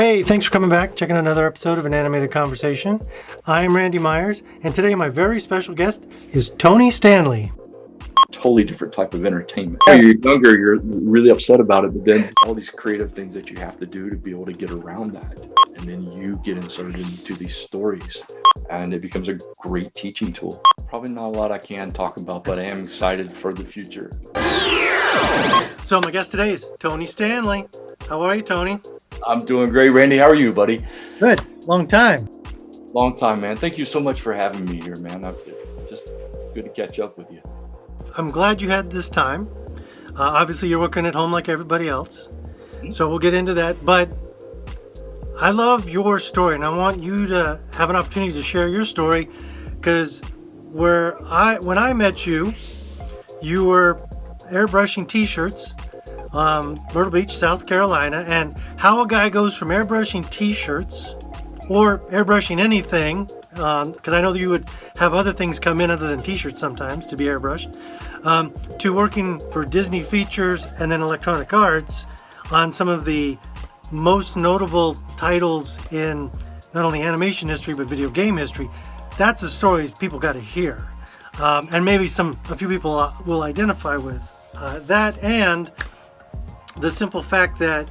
Hey, thanks for coming back, checking out another episode of An Animated Conversation. I'm Randy Myers, and today my very special guest is Tony Stanley. Totally different type of entertainment. When you're younger, you're really upset about it, but then all these creative things that you have to do to be able to get around that. And then you get inserted into these stories, and it becomes a great teaching tool. Probably not a lot I can talk about, but I am excited for the future. So my guest today is Tony Stanley. How are you, Tony? I'm doing great, Randy. How are you, buddy? Good. Long time. Long time, man. Thank you so much for having me here, man. Just good to catch up with you. I'm glad you had this time. Obviously, you're working at home like everybody else, so we'll get into that. But I love your story, and I want you to have an opportunity to share your story, because when I met you, you were airbrushing T-shirts, Myrtle Beach, South Carolina, and how a guy goes from airbrushing T-shirts or airbrushing anything, because I know that you would have other things come in other than T-shirts sometimes to be airbrushed, to working for Disney Features and then Electronic Arts on some of the most notable titles in not only animation history but video game history. That's the stories people got to hear, and maybe a few people will identify with that, and the simple fact that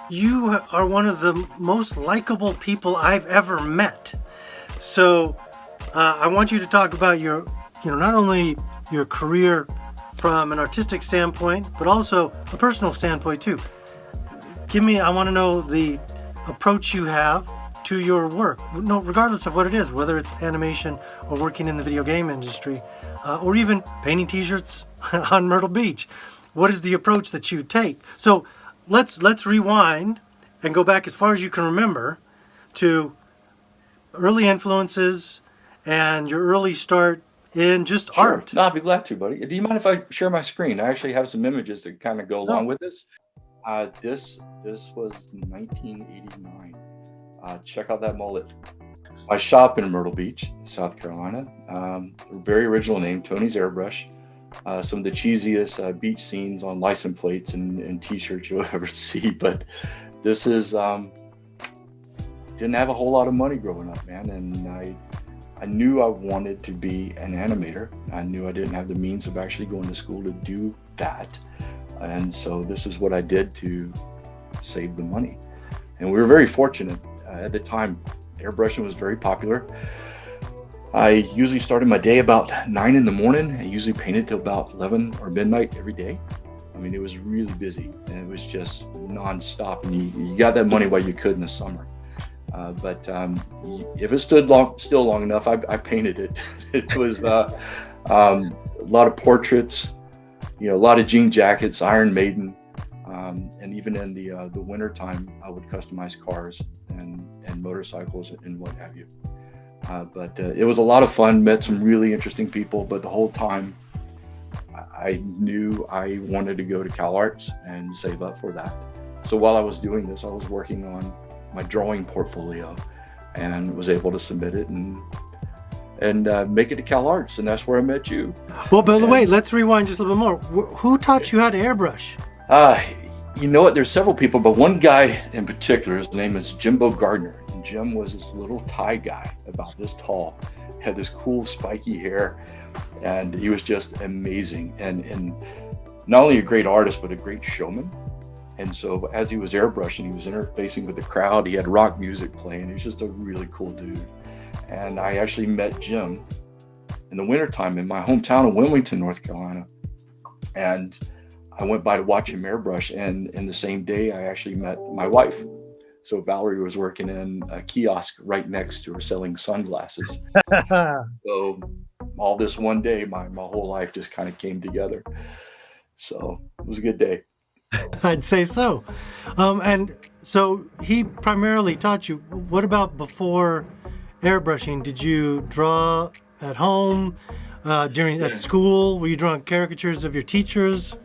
you are one of the most likable people I've ever met. So I want you to talk about not only your career from an artistic standpoint, but also a personal standpoint too. I want to know the approach you have to your work, regardless of what it is, whether it's animation or working in the video game industry, or even painting T-shirts on Myrtle Beach. What is the approach that you take? So let's rewind and go back as far as you can remember to early influences and your early start in just art. No, I'd be glad to, buddy. Do you mind if I share my screen? I actually have some images that kind of go along with this. This was 1989. Check out that mullet. My shop in Myrtle Beach, South Carolina. Very original name, Tony's Airbrush. Some of the cheesiest beach scenes on license plates and T-shirts you'll ever see. But this is didn't have a whole lot of money growing up, man, and I knew I wanted to be an animator. I knew I didn't have the means of actually going to school to do that, and so this is what I did to save the money. And we were very fortunate at the time. Airbrushing was very popular. I usually started my day about 9 in the morning. I usually painted till about 11 or midnight every day. I mean, it was really busy, and it was just nonstop. And you got that money while you could in the summer. But if it stood still long enough, I painted it. It was a lot of portraits, a lot of jean jackets, Iron Maiden, and even in the winter time, I would customize cars and motorcycles and what have you. But it was a lot of fun, met some really interesting people, but the whole time I knew I wanted to go to Cal Arts and save up for that. So while I was doing this, I was working on my drawing portfolio and was able to submit it and make it to Cal Arts, and that's where I met you. Well, by the way, let's rewind just a little bit more. Who taught you how to airbrush? You know what, there's several people, but one guy in particular, his name is Jimbo Gardner. And Jim was this little Thai guy about this tall, had this cool spiky hair, and he was just amazing. And not only a great artist, but a great showman. And so as he was airbrushing, he was interfacing with the crowd. He had rock music playing. He was just a really cool dude. And I actually met Jim in the wintertime in my hometown of Wilmington, North Carolina. And I went by to watch him airbrush, and in the same day, I actually met my wife. So Valerie was working in a kiosk right next to her selling sunglasses. So all this one day, my whole life just kind of came together. So it was a good day. I'd say so. And so he primarily taught you. What about before airbrushing? Did you draw at home, at school? Were you drawing caricatures of your teachers?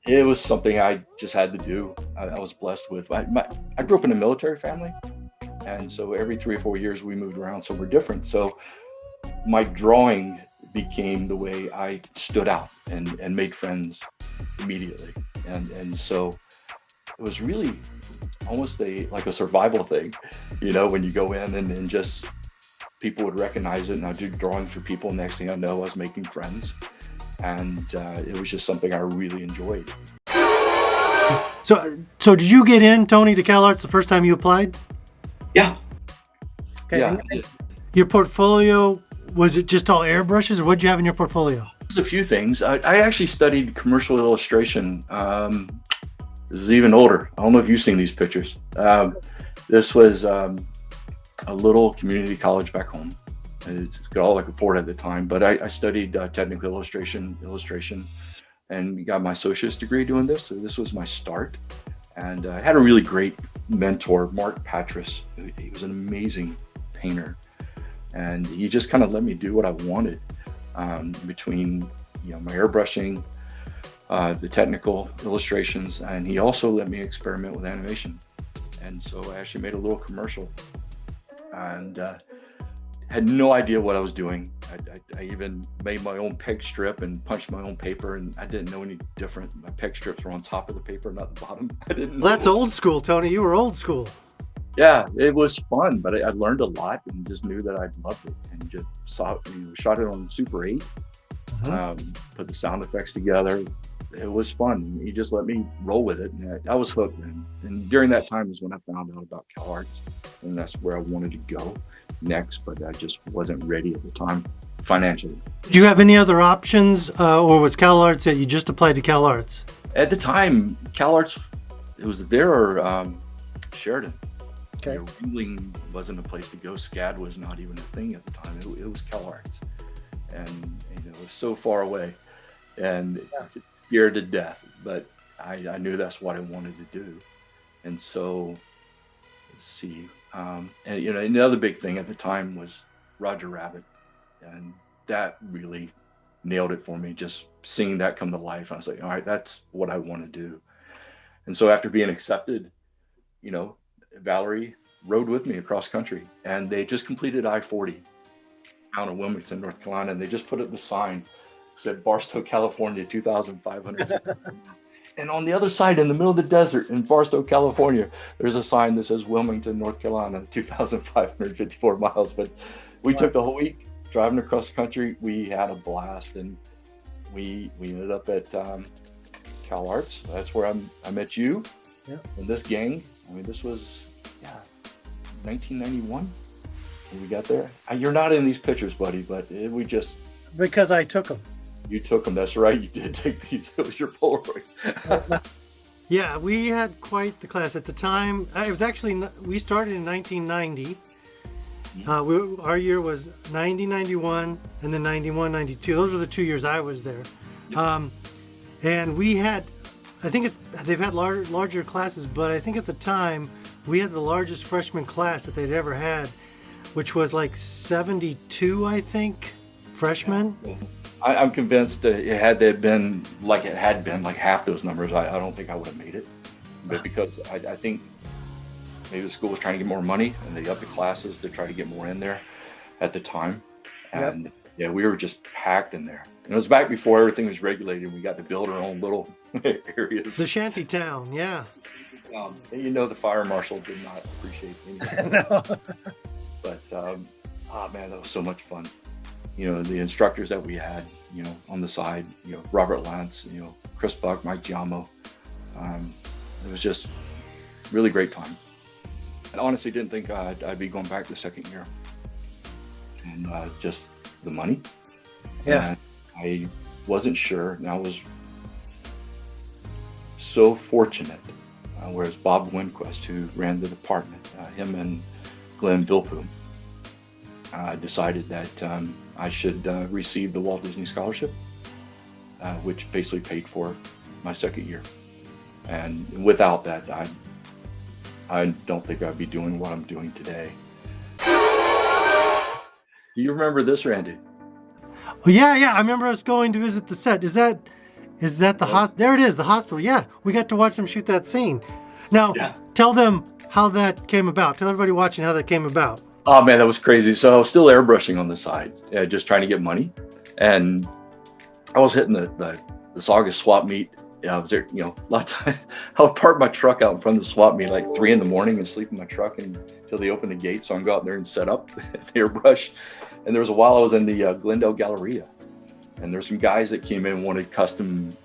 It was something I just had to do. I was blessed with. I grew up in a military family, and so every 3 or 4 years we moved around somewhere different. So my drawing became the way I stood out and made friends immediately. And so was really almost like a survival thing, you know, when you go in and just people would recognize it, and I'd do drawings for people. Next thing I know, I was making friends, and it was just something I really enjoyed. So did you get in, Tony, to CalArts the first time you applied? Yeah. Okay. Yeah. Your portfolio, was it just all airbrushes, or what'd you have in your portfolio? There's a few things. I actually studied commercial illustration. This is even older. I don't know if you've seen these pictures. This was a little community college back home. It's all I could afford at the time, but I studied technical illustration, and got my associate's degree doing this. So this was my start. And I had a really great mentor, Mark Patras. He was an amazing painter. And he just kind of let me do what I wanted between, you know, my airbrushing, the technical illustrations, and he also let me experiment with animation. And so I actually made a little commercial, and had no idea what I was doing. I even made my own peg strip and punched my own paper, and I didn't know any different. My peg strips were on top of the paper, not the bottom. I didn't know. That's old school, Tony. You were old school. Yeah, it was fun, but I learned a lot and just knew that I loved it, and just shot it on Super 8, put the sound effects together. It was fun. He just let me roll with it, and I was hooked. And during that time is when I found out about CalArts, and that's where I wanted to go next, but I just wasn't ready at the time financially. Did you have any other options, or was CalArts that you just applied to CalArts? At the time, CalArts, it was there or Sheridan. Okay. You know, Wheeling wasn't a place to go. SCAD was not even a thing at the time. It was CalArts, and you know, it was so far away, and scared to death. But I knew that's what I wanted to do, and so let's see. And you know, another big thing at the time was Roger Rabbit, and that really nailed it for me. Just seeing that come to life, I was like, all right, that's what I want to do. And so after being accepted, you know, Valerie rode with me across country, and they just completed I-40 out of Wilmington, North Carolina, and they just put up the sign said Barstow, California, 2,500. And on the other side, in the middle of the desert in Barstow, California, there's a sign that says Wilmington, North Carolina, 2,554 miles. But we took the whole week driving across the country. We had a blast, and we ended up at CalArts. That's where I met you and this gang. I mean, this was 1991 when we got there. You're not in these pictures, buddy, but we just... Because I took them. You took them, that's right. You did take these. It was your Polaroid. Yeah, we had quite the class at the time. It was actually, we started in 1990. Our year was 90, 91, and then 91, 92. Those were the 2 years I was there. Yep. And we had, I think they've had larger classes, but I think at the time we had the largest freshman class that they'd ever had, which was like 72, I think, freshmen. Yeah. I'm convinced that it had been like half those numbers, I don't think I would have made it. But because I think maybe the school was trying to get more money, and they upped the classes to try to get more in there at the time. And yeah, we were just packed in there. And it was back before everything was regulated. We got to build our own little areas. The shanty town, yeah. And you know, the fire marshal did not appreciate anything. No. But, man, that was so much fun. You know, the instructors that we had, you know, on the side, you know, Robert Lance, you know, Chris Buck, Mike Giamo. It was just really great time. I honestly didn't think I'd be going back the second year. And just the money. Yeah. And I wasn't sure, and I was so fortunate. Whereas Bob Winquist, who ran the department, him and Glenn Bilpoom, decided that I should receive the Walt Disney Scholarship, which basically paid for my second year. And without that, I don't think I'd be doing what I'm doing today. Do you remember this, Randy? Oh, yeah. I remember us going to visit the set. Is that the hospital? There it is, the hospital. Yeah, we got to watch them shoot that scene. Now, tell them how that came about. Tell everybody watching how that came about. Oh man, that was crazy. So I was still airbrushing on the side, just trying to get money. And I was hitting the Saugus swap meet Yeah, I was there, a lot of times I would park my truck out in front of the swap meet like 3 a.m. and sleep in my truck until they open the gate. So I can go out there and set up and airbrush. And there was a while I was in the Glendale Galleria, and there's some guys that came in and wanted custom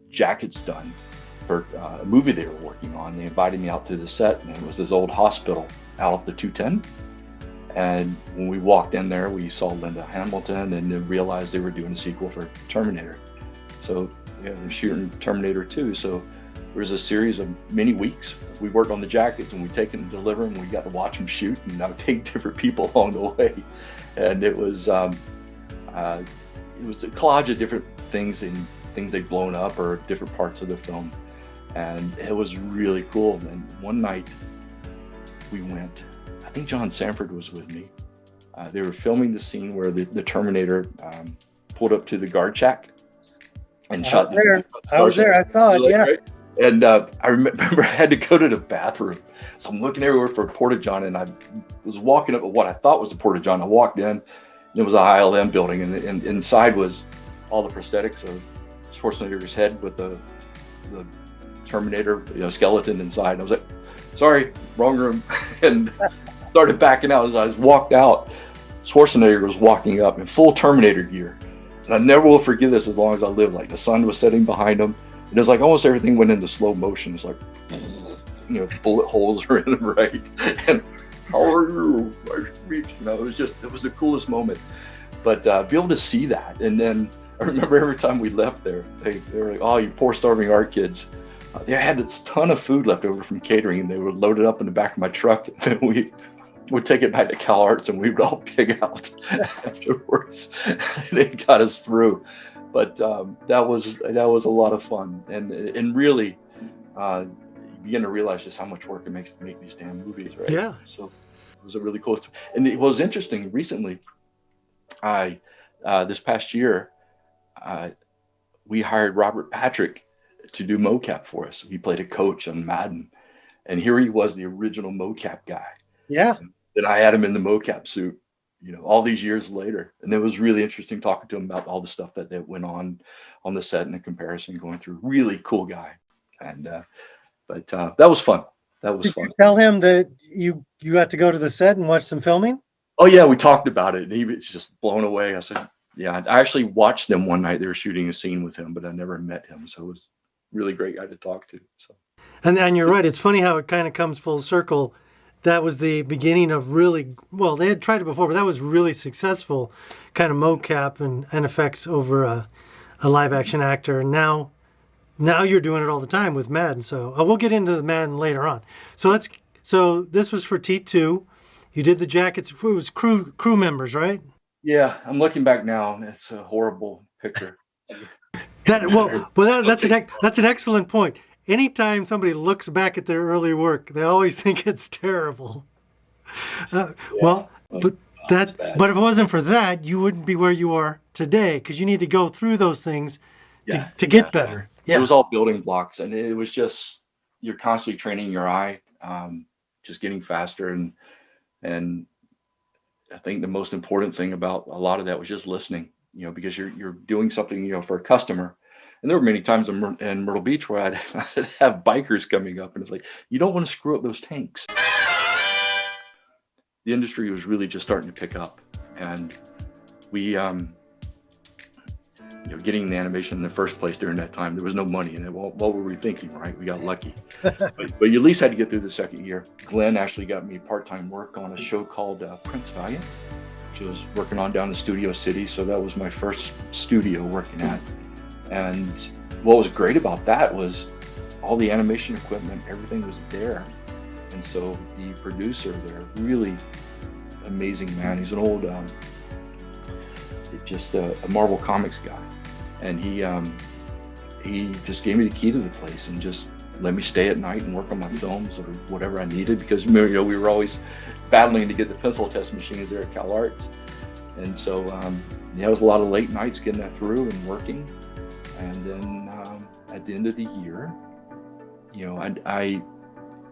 jackets done for a movie they were working on. They invited me out to the set, and it was this old hospital out of the 210. And when we walked in there, we saw Linda Hamilton, and then realized they were doing a sequel for Terminator. So yeah, they're shooting Terminator 2. So there was a series of many weeks. We worked on the jackets, and we take and deliver them. We got to watch them shoot, and I would take different people along the way. And it was a collage of different things and things they'd blown up or different parts of the film. And it was really cool. And one night we went, I think John Sanford was with me. They were filming the scene where the Terminator pulled up to the guard shack and shot. I was there. I saw it. Yeah. Right? And I remember I had to go to the bathroom. So I'm looking everywhere for a porta-john, and I was walking up at what I thought was a porta-john. I walked in, and it was a ILM building, and inside was all the prosthetics of Schwarzenegger's head with the Terminator skeleton inside. And I was like, sorry, wrong room. And started backing out. As I walked out, Schwarzenegger was walking up in full Terminator gear. And I never will forget this as long as I live. Like the sun was setting behind him. And it was like almost everything went into slow motion. It's like, bullet holes are in him, right? And how are you? It was the coolest moment. But be able to see that. And then I remember every time we left there, they were like, oh, you poor starving art kids. They had this ton of food left over from catering, and they were loaded up in the back of my truck. And we would take it back to Cal Arts, and we would all pig out afterwards. And it got us through. But that was a lot of fun, and really you begin to realize just how much work it makes to make these damn movies, right? Yeah. So it was a really cool. And it was interesting. Recently, this past year, we hired Robert Patrick to do mocap for us. He played a coach on Madden, and here he was, the original mocap guy. Yeah. And I had him in the mocap suit, all these years later. And it was really interesting talking to him about all the stuff that went on the set and the comparison going through. Really cool guy. And but that was fun. Did you tell him that you got to go to the set and watch some filming? Oh yeah, we talked about it, and he was just blown away. I said, yeah, I actually watched them one night. They were shooting a scene with him, but I never met him. So it was really great guy to talk to. So, and you're right. It's funny how it kind of comes full circle. That was the beginning of really, well, they had tried it before, but that was really successful kind of mocap and effects over a live action actor. And now you're doing it all the time with Madden. So we'll get into the Madden later on. So this was for T2. You did the jackets. It was crew members, right? Yeah, I'm looking back now. It's a horrible picture. That's an excellent point. Anytime somebody looks back at their early work, they always think it's terrible. But if it wasn't for that, you wouldn't be where you are today, because you need to go through those things to get better. Yeah. It was all building blocks, and it was just, you're constantly training your eye, just getting faster, and I think the most important thing about a lot of that was just listening, because you're doing something, for a customer. And there were many times in Myrtle Beach where I'd have bikers coming up, and it's like, you don't want to screw up those tanks. The industry was really just starting to pick up, and we, getting the animation in the first place during that time, there was no money in it. What were we thinking, right? We got lucky. but you at least had to get through the second year. Glenn actually got me part-time work on a show called Prince Valiant, which I was working on down in Studio City. So that was my first studio working at. And what was great about that was all the animation equipment, everything was there. And so the producer there, really amazing man. He's an old, just a Marvel Comics guy. And he just gave me the key to the place and just let me stay at night and work on my films or whatever I needed, because we were always battling to get the pencil test machines there at Cal Arts. And so it was a lot of late nights getting that through and working. And then at the end of the year, I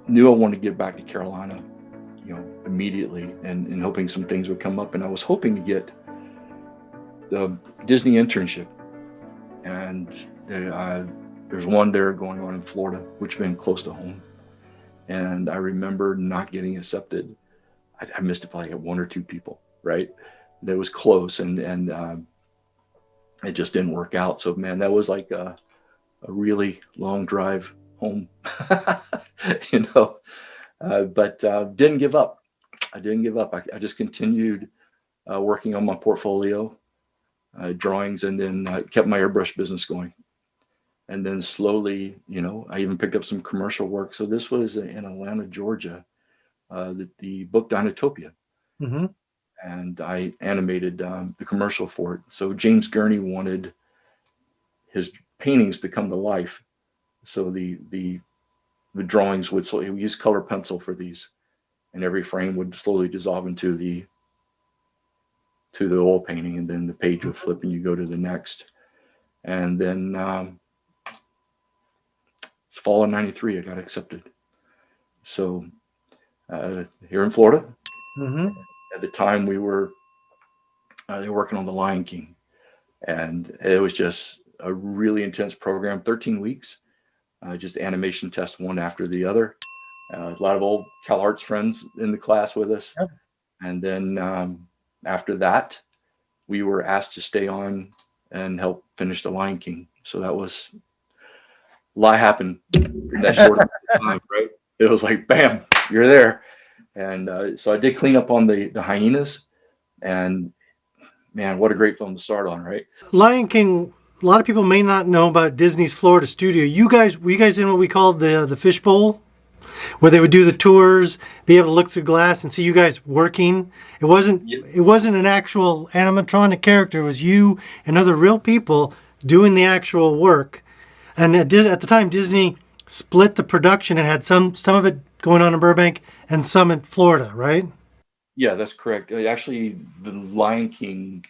knew I wanted to get back to Carolina, immediately, and hoping some things would come up. And I was hoping to get the Disney internship. And There's one there going on in Florida, which has been close to home. And I remember not getting accepted. I missed it by like 1 or 2 people, right? That was close, and it just didn't work out. So man, that was like a really long drive home, you know. But didn't give up. I didn't give up. I just continued working on my portfolio, drawings, and then kept my airbrush business going. And then slowly, you know, I even picked up some commercial work. So this was in Atlanta, Georgia, the book Dinotopia. Mm-hmm. And I animated the commercial for it. So James Gurney wanted his paintings to come to life. So the drawings would slowly, we used color pencil for these, and every frame would slowly dissolve into the oil painting, and then the page would flip and you go to the next. And then it's fall of '93, I got accepted. So here in Florida, Mm-hmm. at the time they were working on The Lion King, and it was just a really intense program, 13 weeks, just animation test one after the other. A lot of old CalArts friends in the class with us. Yep. And then after that, we were asked to stay on and help finish The Lion King. So that was a lot happened in that short amount of time, right? It was like, bam, you're there. And so I did clean up on the hyenas, and man, what a great film to start on, right? Lion King. A lot of people may not know about Disney's Florida studio. Were you guys in what we called the fishbowl, where they would do the tours, be able to look through glass and see you guys working? It wasn't Yeah. it wasn't an actual animatronic character. It was you and other real people doing the actual work. And at the time, Disney split the production and had some of it going on in Burbank and some in Florida, right? Yeah, that's correct. Actually, the Lion King,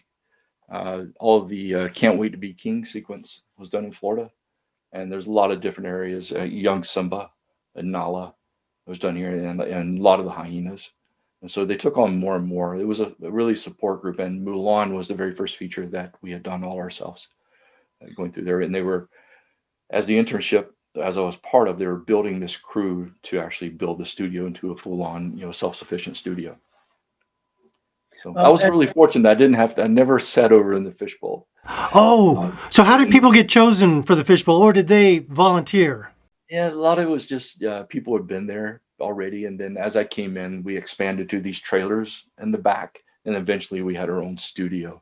all of the "Can't Wait to Be King" sequence was done in Florida, and there's a lot of different areas. Young Simba, and Nala was done here, and a lot of the hyenas. And so they took on more and more. It was a really support group, and Mulan was the very first feature that we had done all ourselves, going through there. And they were, as the internship, as I was part of, they were building this crew to actually build the studio into a full-on, you know, self-sufficient studio. So I was really fortunate. I never sat over in the fishbowl. Oh, so how did people get chosen for the fishbowl, or did they volunteer? Yeah, a lot of it was just people had been there already, and then as I came in, we expanded to these trailers in the back, and eventually we had our own studio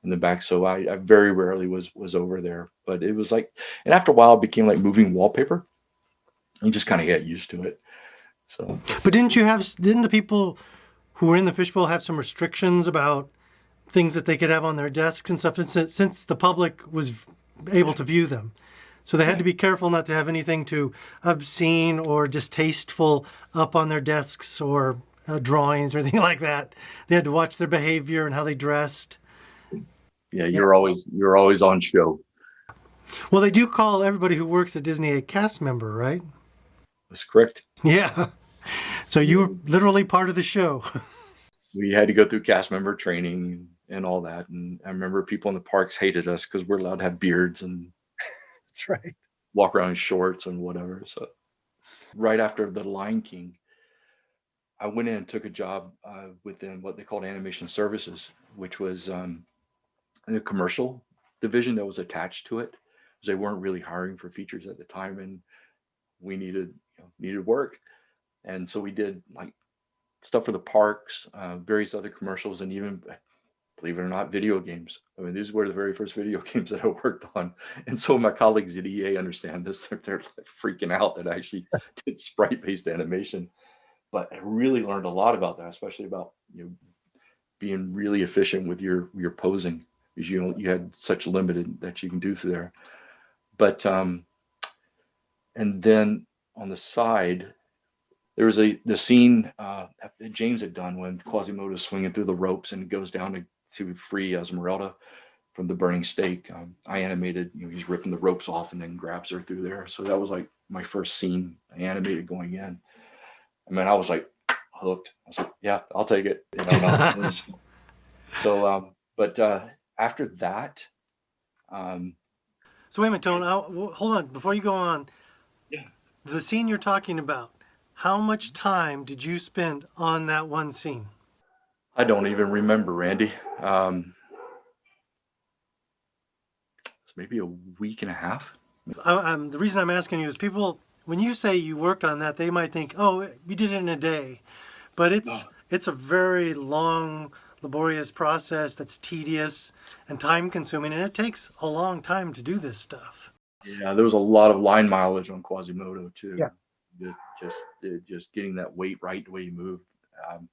in the back. So I very rarely was over there, but it was like, and after a while, it became like moving wallpaper. You just kind of get used to it. So But didn't the people who were in the fishbowl have some restrictions about things that they could have on their desks and stuff, since the public was able to view them? So they had to be careful not to have anything too obscene or distasteful up on their desks, or drawings or anything like that. They had to watch their behavior and how they dressed. yeah, you're always on show. Well, they do call everybody who works at Disney a cast member, right? That's correct. Yeah. So you were literally part of the show. We had to go through cast member training and all that, and I remember people in the parks hated us because we're allowed to have beards and That's right. walk around in shorts and whatever. So right after The Lion King, I went in and took a job within what they called animation services, which was the commercial division that was attached to it, because they weren't really hiring for features at the time, and we needed work. And so we did like stuff for the parks, various other commercials, and even, believe it or not, video games. I mean, these were the very first video games that I worked on. And so my colleagues at EA understand this. They're like freaking out that I actually did sprite-based animation. But I really learned a lot about that, especially about, you know, being really efficient with your posing, because you had such limited that you can do through there. But and then on the side, there was the scene that James had done when Quasimodo's swinging through the ropes and goes down to free Esmeralda from the burning stake. I animated, he's ripping the ropes off and then grabs her through there. So that was like my first scene I animated going in. I mean, I was like hooked. I was like, yeah, I'll take it. No. So, but after that, So wait a minute, Tone. Hold on. Before you go on, Yeah. the scene you're talking about, how much time did you spend on that one scene? I don't even remember, Randy. It's maybe a week and a half. The reason I'm asking you is people, when you say you worked on that, they might think, oh, you did it in a day. But No. it's a very long, laborious process that's tedious and time consuming, and it takes a long time to do this stuff. Yeah, there was a lot of line mileage on Quasimodo too. Yeah. Just getting that weight right the way you move. Um,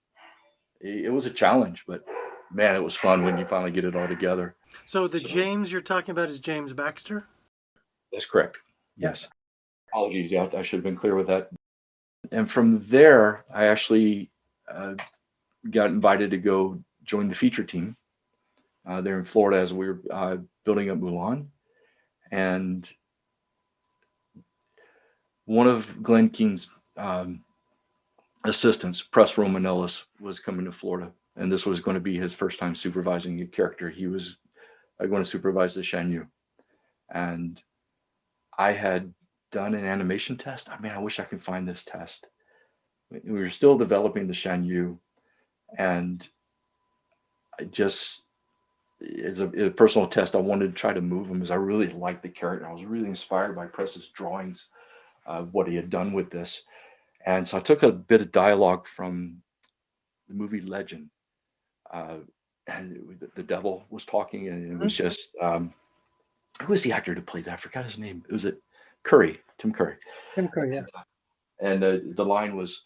it was a challenge, but man, it was fun when you finally get it all together. So the So James you're talking about is James Baxter? that's correct. Yeah. Yes. Apologies. Yeah, I should have been clear with that. And from there, I actually uh, got invited to go join the feature team there in Florida as we were building up Mulan. And one of Glenn Keane's assistants, Press Romanellis, was coming to Florida. And this was going to be his first time supervising a character. He was going to supervise the Shan Yu. And I had done an animation test. I mean, I wish I could find this test. We were still developing the Shan Yu. And I just, as a personal test, I wanted to try to move him because I really liked the character. I was really inspired by Press's drawings, what he had done with this. And so I took a bit of dialogue from the movie Legend. And the devil was talking, and it was just, who was the actor who played that? I forgot his name. It was Curry, Tim Curry. Tim Curry, yeah. And the line was,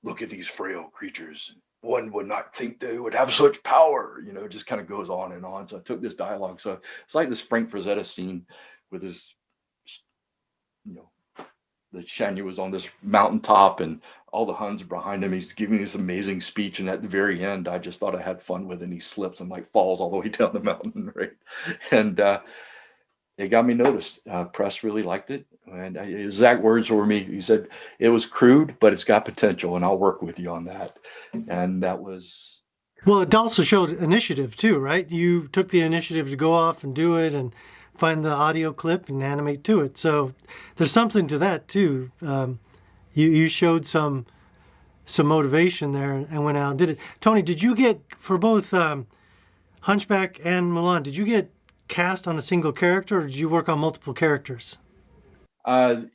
"Look at these frail creatures. One would not think they would have such power." You know, it just kind of goes on and on. So I took this dialogue. So it's like this Frank Frazetta scene with his, you know, the Shan Yu was on this mountaintop and all the Huns are behind him. He's giving this amazing speech. And at the very end, I just thought I had fun with it. And he slips and like falls all the way down the mountain. Right. And it got me noticed. Press really liked it. And his exact words were me. He said, "It was crude, but it's got potential. And I'll work with you on that." And that was, Well, it also showed initiative too, right? You took the initiative to go off and do it and find the audio clip and animate to it. So there's something to that too. You showed some motivation there and went out and did it. Tony, did you get for both Hunchback and Mulan? Did you get cast on a single character, or did you work on multiple characters?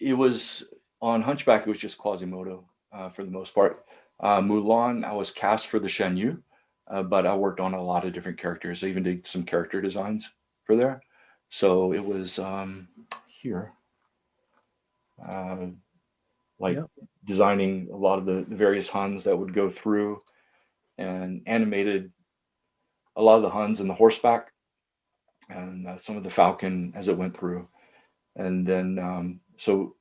it was on Hunchback, it was just Quasimodo for the most part. Mulan, I was cast for the Shen Yu, but I worked on a lot of different characters. I even did some character designs for there. So it was here, uh, like Yeah. designing a lot of the various Huns that would go through and animated a lot of the Huns and the horseback and some of the Falcon as it went through. And then, so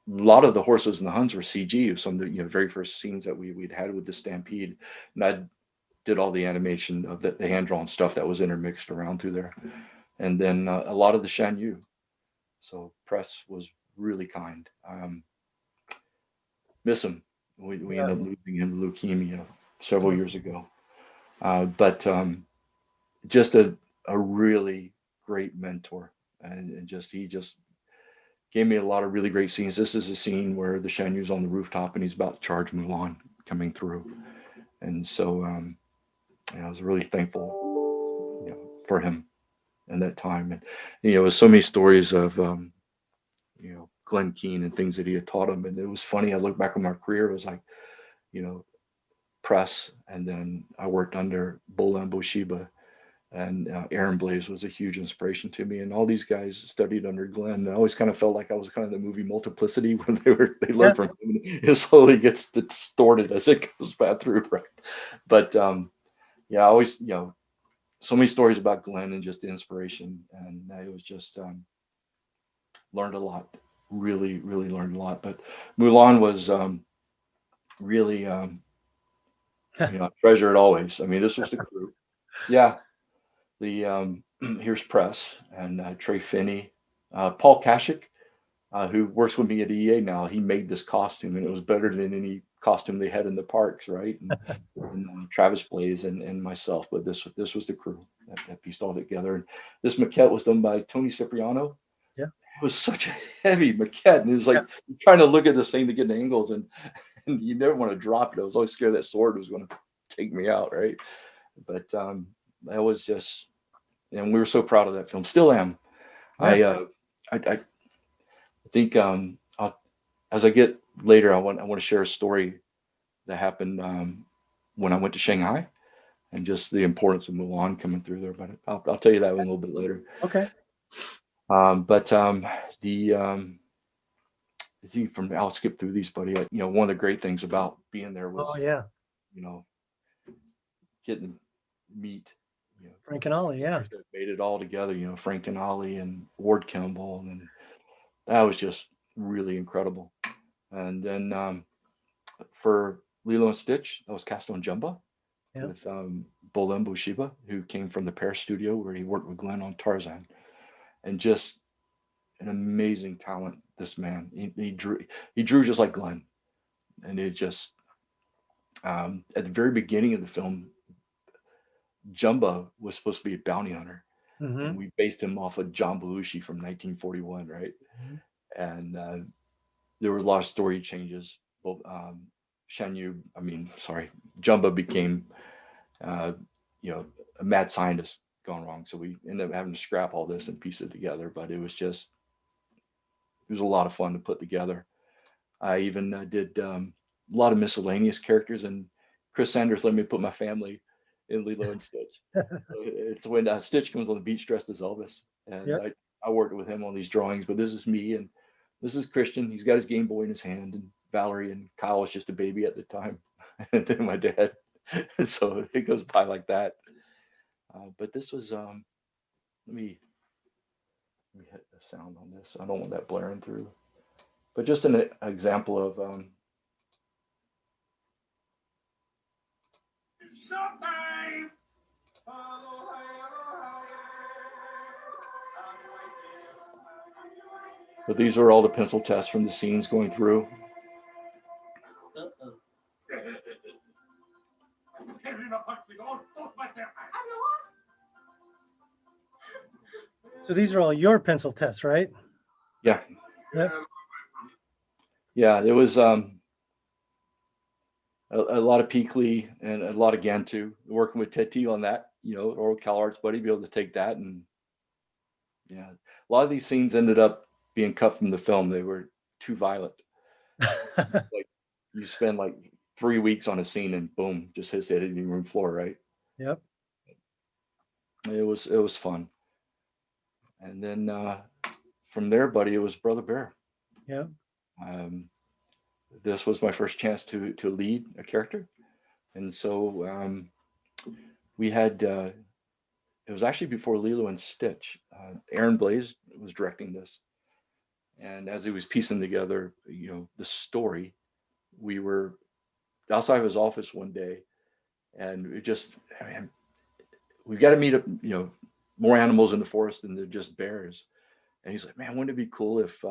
a lot of the horses and the Huns were CG of some of the very first scenes that we'd had with the Stampede. And I did all the animation of the hand drawn stuff that was intermixed around through there. And then a lot of the Shan Yu. So Press was really kind. Miss him. We Yeah. ended up losing him to leukemia several years ago. But just a really great mentor. And just he just gave me a lot of really great scenes. This is a scene where the Shan Yu's on the rooftop and he's about to charge Mulan coming through. And so I was really thankful, for him in that time. And with so many stories of Glenn Keane and things that he had taught him. And it was funny. I look back on my career. It was like, you know, Press, and then I worked under Bola and Boshiba, and Aaron Blaze was a huge inspiration to me. And all these guys studied under Glenn. I always kind of felt like I was kind of the movie Multiplicity when they learn Yeah. from him. It slowly gets distorted as it goes back through, right? But I always, so many stories about Glenn and just the inspiration, and it was just learned a lot. Really, really learned a lot. But Mulan was really, I treasure it always. I mean, this was the crew. Yeah, the here's Press and Trey Finney, Paul Kashik, who works with me at EA now. He made this costume, and it was better than any costume they had in the parks, right? And Travis Blaze and myself, but this was the crew that pieced all together. And this maquette was done by Tony Cipriano, it was such a heavy maquette, and it was like trying to look at this thing to get angles, and you never want to drop it. I was always scared that sword was going to take me out, right? But that was just, and we were so proud of that film. Still am. Yeah. I think as I get later, I want to share a story that happened when I went to Shanghai, and just the importance of Mulan coming through there. But I'll tell you that one a little bit later. Okay. But the see, from I'll skip through these, buddy. One of the great things about being there Oh was, yeah. you know, getting to meet, you know, Frank and Ollie. Yeah. actors that made it all together. Frank and Ollie and Ward Kimball, and that was just really incredible. And then for Lilo and Stitch, that was cast on Jumba Yeah. with Bolem Bushiba, who came from the Paris studio where he worked with Glenn on Tarzan, and just an amazing talent. This man, he drew just like Glenn, and it just at the very beginning of the film, Jumba was supposed to be a bounty hunter, Mm-hmm. and we based him off of John Belushi from 1941, right? Mm-hmm. And there was a lot of story changes. Well, Jumba became, uh, a mad scientist gone wrong. So we ended up having to scrap all this and piece it together. But it was a lot of fun to put together. I even did a lot of miscellaneous characters, and Chris Sanders let me put my family in Lilo and Stitch. So it's when Stitch comes on the beach dressed as Elvis, and Yep. I worked with him on these drawings. But this is me, and this is Christian. He's got his Game Boy in his hand, and Valerie and Kyle was just a baby at the time, and then my dad. And so it goes by like that. But this was let me hit the sound on this. I don't want that blaring through. But just an example of but these are all the pencil tests from the scenes going through. So these are all your pencil tests, right? Yeah. Yep. Yeah, it was a lot of Peakley and a lot of Gantu. Working with Teti on that, or CalArts buddy, be able to take that, and yeah, a lot of these scenes ended up being cut from the film. They were too violent. Like you spend like 3 weeks on a scene and boom, just hits the editing room floor, right? Yep. It was fun. And then from there, buddy, it was Brother Bear. Yep. This was my first chance to lead a character, and so we had. It was actually before Lilo and Stitch. Aaron Blaze was directing this, and as he was piecing together, the story, we were outside of his office one day, and it just, man, we've got to meet up, more animals in the forest than they're just bears. And he's like, man, wouldn't it be cool if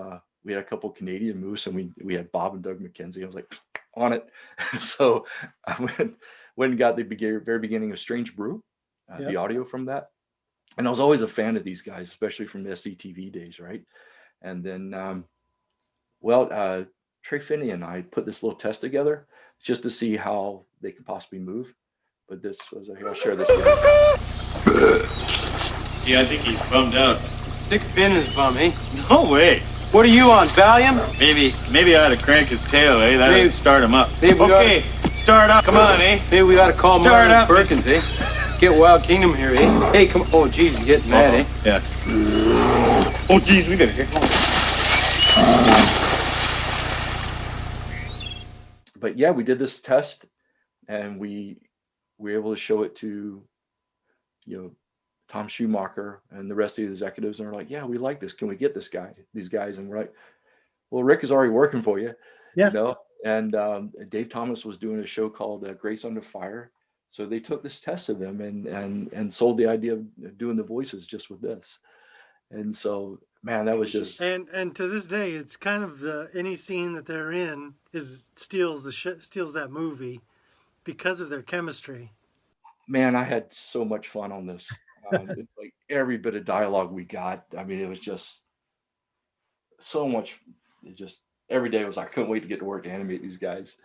we had a couple Canadian moose and we had Bob and Doug McKenzie? I was like, on it. So I went and got the very beginning of Strange Brew, the audio from that. And I was always a fan of these guys, especially from the SCTV days, right? And then, Trey Finney and I put this little test together just to see how they could possibly move. But this was, here, I'll share this with you. Yeah, I think he's bummed out. Stick a pin in his bum, eh? No way. What are you on, Valium? Maybe I ought to crank his tail, eh? That'll start him up. Maybe okay, start up. Come on, eh? Maybe we ought to call Start Marlon up, Perkins, eh? Get Wild Kingdom here, eh? Hey, come. Oh, geez, he's getting mad, eh? Yeah. Oh, geez, we gotta hear. But yeah, we did this test, and we were able to show it to, Tom Schumacher and the rest of the executives, and they're like, yeah, we like this. Can we get these guys? And we're like, well, Rick is already working for you. Yeah. And Dave Thomas was doing a show called Grace Under Fire. So they took this test of them and sold the idea of doing the voices just with this. And so, man, that was just. And to this day, it's kind of any scene that they're in steals that movie because of their chemistry. Man, I had so much fun on this. Like every bit of dialogue we got. I mean, it was just so much. It just every day was I couldn't wait to get to work to animate these guys,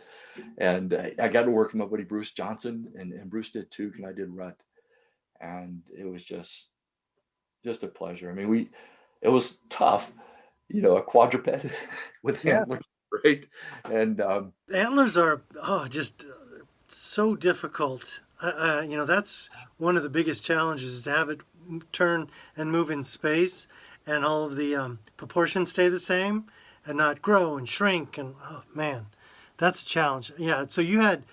and I got to work with my buddy Bruce Johnson, and Bruce did too, and I did Rut, and it was just a pleasure. I mean, it was tough, a quadruped with Yeah. antlers, right? And Antlers are just so difficult. That's one of the biggest challenges is to have it turn and move in space, and all of the proportions stay the same, and not grow and shrink. And oh man, that's a challenge. Yeah. So you had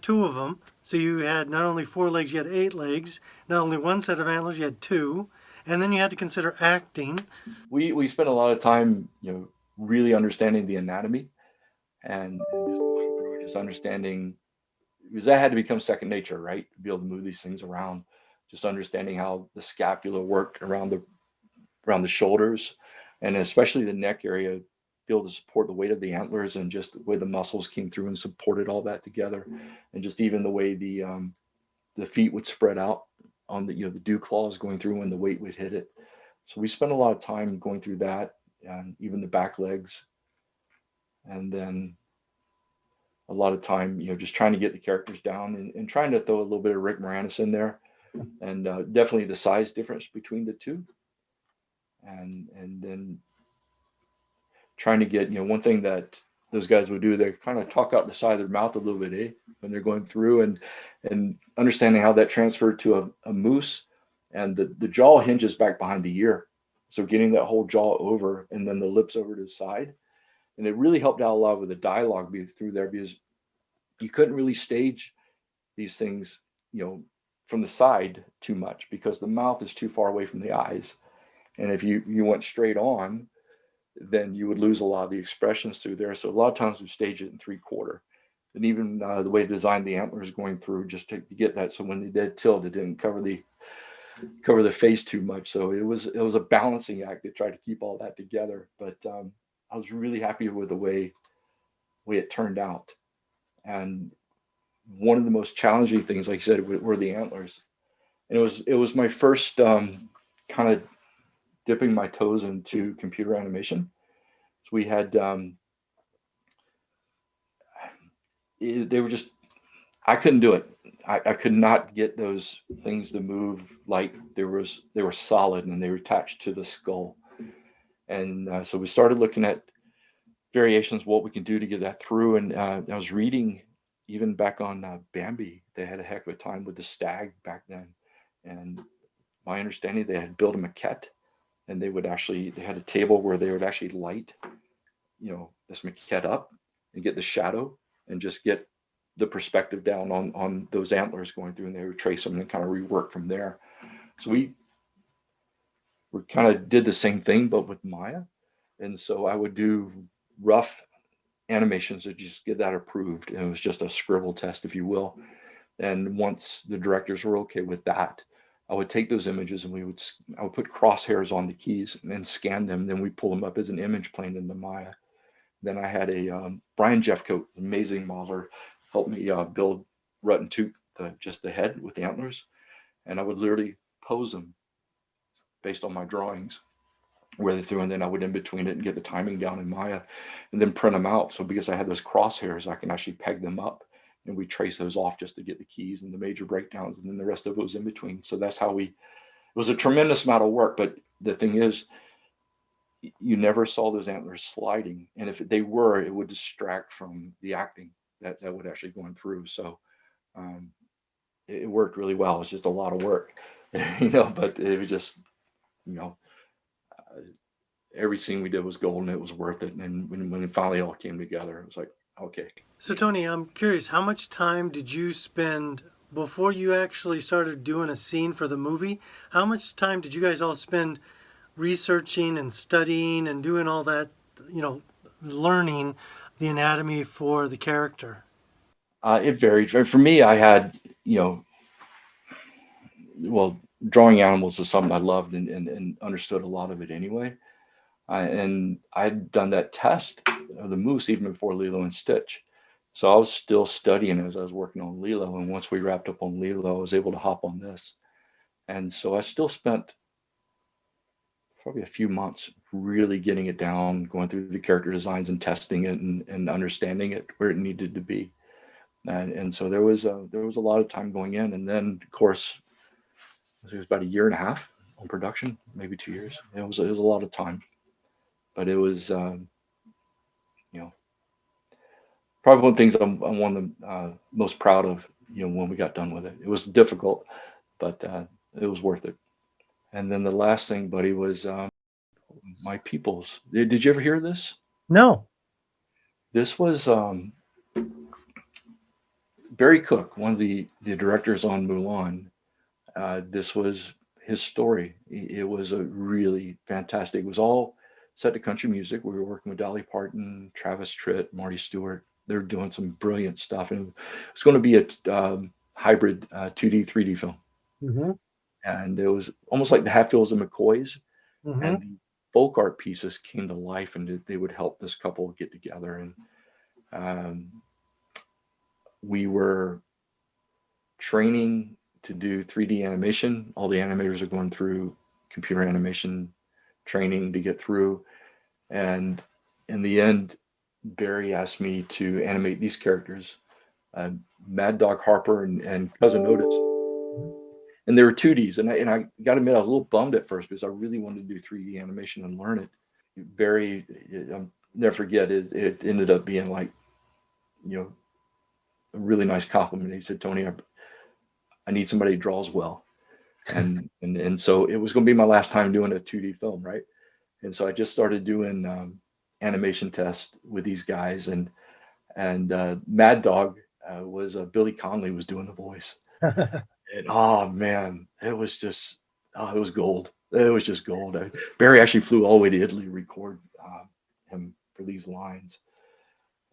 two of them. So you had not only four legs, you had eight legs. Not only one set of antlers, you had two, and then you had to consider acting. we spent a lot of time, really understanding the anatomy and just going through it, just understanding because that had to become second nature, right? To be able to move these things around, just understanding how the scapula worked around the shoulders, and especially the neck area, be able to support the weight of the antlers and just the way the muscles came through and supported all that together, and just even the way the feet would spread out on the dew claws going through when the weight would hit it. So we spent a lot of time going through that, and even the back legs, and then a lot of time, just trying to get the characters down and trying to throw a little bit of Rick Moranis in there, and definitely the size difference between the two, and then trying to get, one thing that those guys would do, they kind of talk out the side of their mouth a little bit, when they're going through, and understanding how that transferred to a moose, and the jaw hinges back behind the ear, so getting that whole jaw over and then the lips over to the side, and it really helped out a lot with the dialogue through there because you couldn't really stage these things, from the side too much because the mouth is too far away from the eyes, and if you went straight on, then you would lose a lot of the expressions through there. So a lot of times we stage it in 3/4. And even the way they designed the antlers going through just to get that. So when they did tilt, it didn't cover the face too much. So it was a balancing act to try to keep all that together. But I was really happy with the way it turned out. And one of the most challenging things, like you said, were the antlers. And it was my first kind of dipping my toes into computer animation. So we had they were just I couldn't do it. I could not get those things to move like they were solid and they were attached to the skull. And so we started looking at variations, what we can do to get that through. And I was reading even back on Bambi, they had a heck of a time with the stag back then. And my understanding, they had built a maquette, and they had a table where they would actually light, this maquette up and get the shadow and just get the perspective down on those antlers going through, and they would trace them and kind of rework from there. So we kind of did the same thing, but with Maya. And so I would do rough animations to just get that approved. And it was just a scribble test, if you will. And once the directors were okay with that, I would take those images and I would put crosshairs on the keys and then scan them. Then we pull them up as an image plane into Maya. Then I had a Brian Jeffcoat, amazing modeler, help me build Rut and Toot, just the head with the antlers. And I would literally pose them based on my drawings where they threw, and then I would in between it and get the timing down in Maya and then print them out. So because I had those crosshairs, I can actually peg them up, and we trace those off just to get the keys and the major breakdowns, and then the rest of it was in between. So that's how it was a tremendous amount of work. But the thing is, you never saw those antlers sliding. And if they were, it would distract from the acting that would actually going through. So it worked really well. It's just a lot of work, but it was just, every scene we did was golden. It was worth it. And when it finally all came together, it was like, okay. So Tony, I'm curious, how much time did you spend before you actually started doing a scene for the movie? How much time did you guys all spend researching and studying and doing all that, learning the anatomy for the character? It varied. For me, I had, drawing animals is something I loved and understood a lot of it anyway. And I'd done that test of the moose even before Lilo and Stitch. So I was still studying as I was working on Lilo. And once we wrapped up on Lilo, I was able to hop on this. And so I still spent probably a few months really getting it down, going through the character designs and testing it and understanding it where it needed to be. And so there was a lot of time going in, and then of course it was about a year and a half on production, maybe 2 years. It was a lot of time, but it was you know, probably one of the things I'm one of the most proud of. When we got done with it, it was difficult, but it was worth it. And then the last thing, buddy, was My Peoples. Did you ever hear this? No. This was Barry Cook, one of the directors on Mulan. This was his story. It was a really fantastic. It was all set to country music. We were working with Dolly Parton, Travis Tritt, Marty Stewart. They were doing some brilliant stuff, and it's going to be a hybrid 2D, 3D film. Mm-hmm. And it was almost like the Hatfields and McCoys, Mm-hmm. and the folk art pieces came to life, and they would help this couple get together. And we were training to do 3D animation. All the animators are going through computer animation training to get through. And in the end, Barry asked me to animate these characters, Mad Dog Harper and Cousin Otis. And they were 2Ds. And I got to admit, I was a little bummed at first because I really wanted to do 3D animation and learn it. Barry, I'll never forget, it ended up being like, a really nice compliment. He said, Tony, I need somebody who draws well. And so it was going to be my last time doing a 2D film, right? And so I just started doing animation tests with these guys, and Mad Dog was Billy Connolly was doing the voice. And oh man, it was just it was gold. It was just gold. Barry actually flew all the way to Italy to record him for these lines.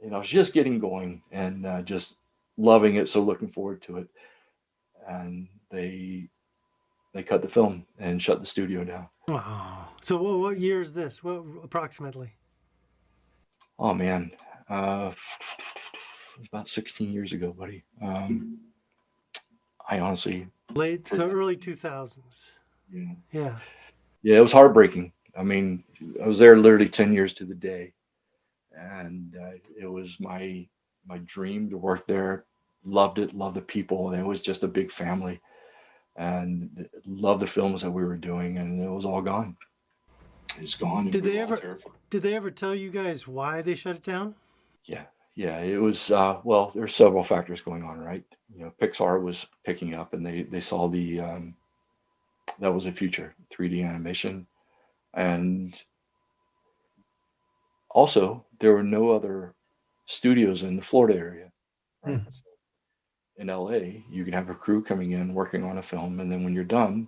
I was just getting going and just loving it, so looking forward to it. And they cut the film and shut the studio down. Wow. So what year is this? What approximately? Oh man, it was about 16 years ago, buddy. I honestly early 2000s. Yeah, it was heartbreaking. I mean, I was there literally 10 years to the day, and it was my dream to work there. Loved it, loved the people, and it was just a big family, and loved the films that we were doing, and it was all gone. It's gone. Did they ever tell you guys why they shut it down? Yeah, it was well, there were several factors going on, right? Pixar was picking up, and they saw the that was the future, 3D animation. And also there were no other studios in the Florida area, right? Mm. So in LA, you can have a crew coming in working on a film, and then when you're done,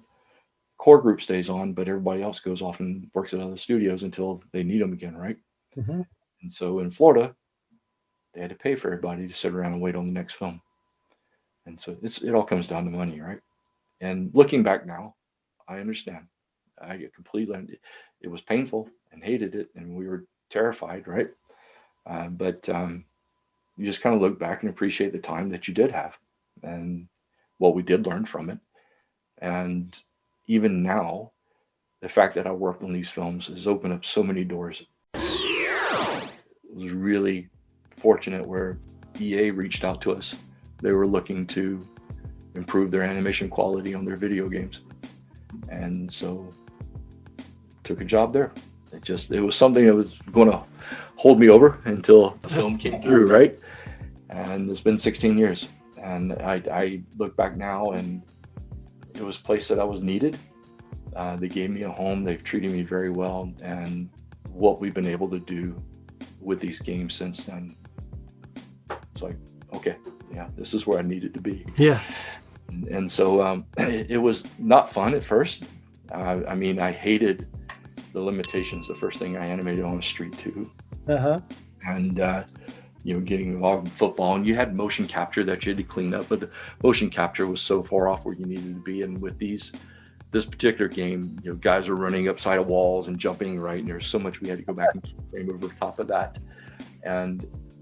core group stays on, but everybody else goes off and works at other studios until they need them again, right? Mm-hmm. And so in Florida, they had to pay for everybody to sit around and wait on the next film. And so it all comes down to money, right? And looking back now, I understand. I get completely, it was painful and hated it, and we were terrified, right? But you just kind of look back and appreciate the time that you did have and what we did learn from it. And even now, the fact that I worked on these films has opened up so many doors. It was really fortunate where EA reached out to us. They were looking to improve their animation quality on their video games, and so took a job there. It was something that was going to hold me over until the film came through, right? And it's been 16 years, and I look back now, and it was a place that I was needed. They gave me a home. They've treated me very well, and what we've been able to do with these games since then, it's like, okay, yeah, this is where I needed to be. Yeah. And so it was not fun at first. I mean, I hated the limitations. The first thing I animated on was Street 2. Uh-huh. And, getting involved in football, and you had motion capture that you had to clean up, but the motion capture was so far off where you needed to be. And with this particular game, guys were running upside of walls and jumping, right? And there's so much we had to go back and frame over top of that.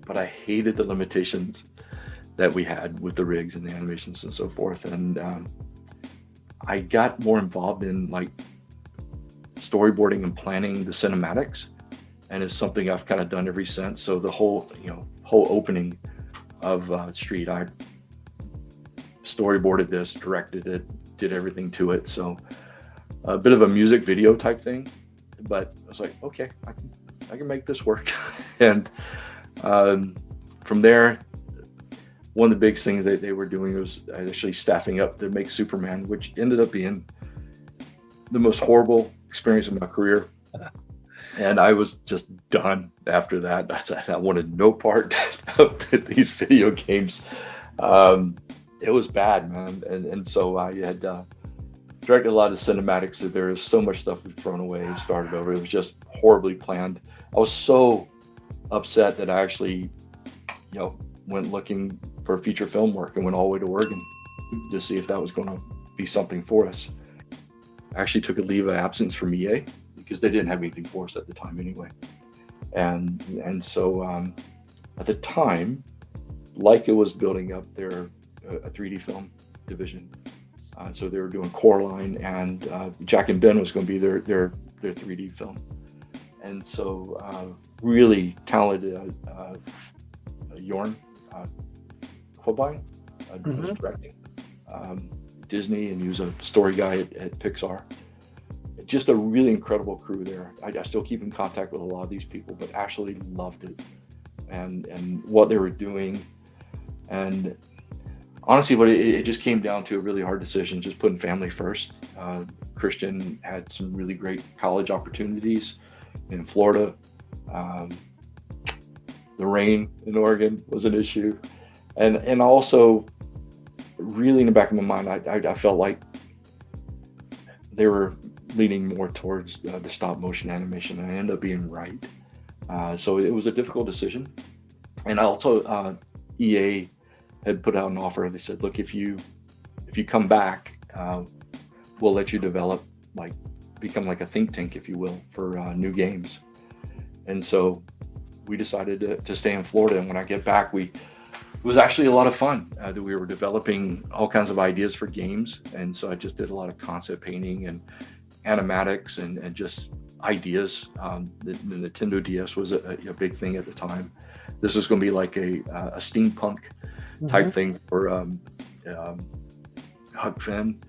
But I hated the limitations that we had with the rigs and the animations and so forth. And I got more involved in like storyboarding and planning the cinematics, and it's something I've kind of done ever since. So the whole opening of Street, I storyboarded this, directed it, did everything to it. So a bit of a music video type thing, but I was like, okay, I can make this work. And from there, one of the big things that they were doing was actually staffing up to make Superman, which ended up being the most horrible experience of my career. And I was just done after that. I wanted no part of these video games. It was bad, man. And so I had directed a lot of cinematics. So there was so much stuff we'd thrown away and started over. It was just horribly planned. I was so upset that I actually, went looking for feature film work and went all the way to Oregon to see if that was going to be something for us. I actually took a leave of absence from EA because they didn't have anything for us at the time anyway. And so at the time, Leica was building up a 3D film division. So they were doing Coraline, and Jack and Ben was going to be their 3D film. And so really talented Jorn Holbein was directing Disney, and he was a story guy at Pixar. Just a really incredible crew there. I still keep in contact with a lot of these people, but actually loved it and what they were doing. And honestly, but it just came down to a really hard decision, just putting family first. Christian had some really great college opportunities in Florida. The rain in Oregon was an issue. And also, really in the back of my mind, I felt like they were leaning more towards the stop motion animation, and I ended up being right. So it was a difficult decision. And also, EA had put out an offer. They said, look, if you come back, we'll let you develop, become like a think tank, if you will, for new games. And so we decided to stay in Florida. And when I get back, it was actually a lot of fun. That we were developing all kinds of ideas for games. And so I just did a lot of concept painting and animatics and just ideas. The Nintendo DS was a big thing at the time. This was going to be like a steampunk type thing for Huck Finn.